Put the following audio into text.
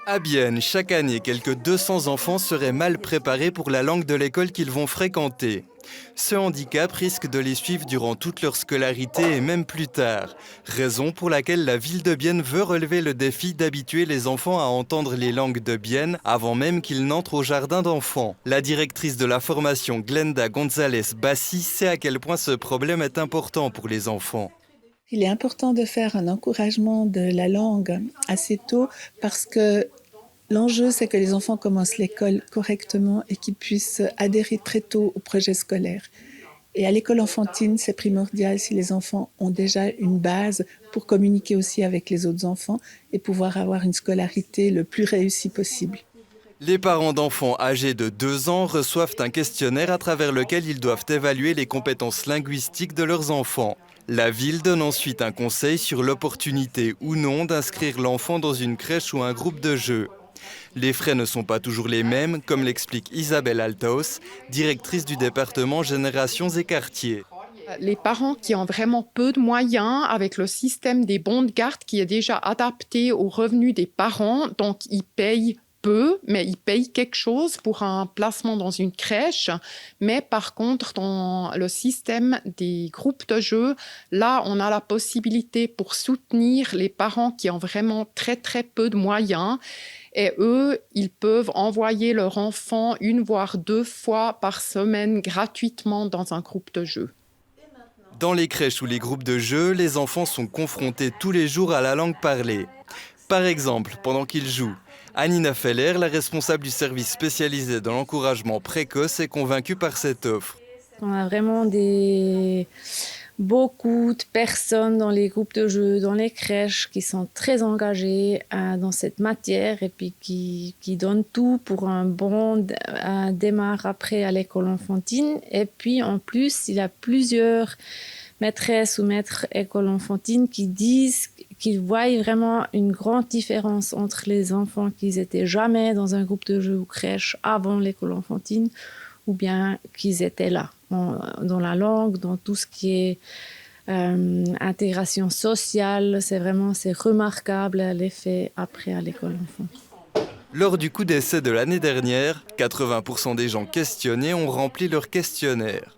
À Bienne, chaque année, quelques 200 enfants seraient mal préparés pour la langue de l'école qu'ils vont fréquenter. Ce handicap risque de les suivre durant toute leur scolarité et même plus tard. Raison pour laquelle la ville de Bienne veut relever le défi d'habituer les enfants à entendre les langues de Bienne avant même qu'ils n'entrent au jardin d'enfants. La directrice de la formation Glenda González Bassi sait à quel point ce problème est important pour les enfants. Il est important de faire un encouragement de la langue assez tôt parce que l'enjeu, c'est que les enfants commencent l'école correctement et qu'ils puissent adhérer très tôt au projet scolaire. Et à l'école enfantine, c'est primordial si les enfants ont déjà une base pour communiquer aussi avec les autres enfants et pouvoir avoir une scolarité le plus réussie possible. Les parents d'enfants âgés de 2 ans reçoivent un questionnaire à travers lequel ils doivent évaluer les compétences linguistiques de leurs enfants. La ville donne ensuite un conseil sur l'opportunité ou non d'inscrire l'enfant dans une crèche ou un groupe de jeux. Les frais ne sont pas toujours les mêmes, comme l'explique Isabelle Altaos, directrice du département Générations et Quartiers. Les parents qui ont vraiment peu de moyens, avec le système des bons de garde qui est déjà adapté aux revenus des parents, donc ils payent peu, mais ils payent quelque chose pour un placement dans une crèche. Mais par contre, dans le système des groupes de jeux, là, on a la possibilité pour soutenir les parents qui ont vraiment très, très peu de moyens. Et eux, ils peuvent envoyer leur enfant 1 voire 2 fois par semaine gratuitement dans un groupe de jeux. Dans les crèches ou les groupes de jeux, les enfants sont confrontés tous les jours à la langue parlée. Par exemple, pendant qu'ils jouent, Anina Feller, la responsable du service spécialisé dans l'encouragement précoce, est convaincue par cette offre. On a vraiment beaucoup de personnes dans les groupes de jeux, dans les crèches, qui sont très engagées dans cette matière et puis qui donnent tout pour un bon démarrage après à l'école enfantine. Et puis en plus, il y a plusieurs maîtresses ou maîtres école enfantine qui disent qu'ils voient vraiment une grande différence entre les enfants qui n'étaient jamais dans un groupe de jeux ou crèche avant l'école enfantine ou bien qu'ils étaient là, dans la langue, dans tout ce qui est intégration sociale. C'est remarquable l'effet après à l'école enfantine. Lors du coup d'essai de l'année dernière, 80% des gens questionnés ont rempli leur questionnaire.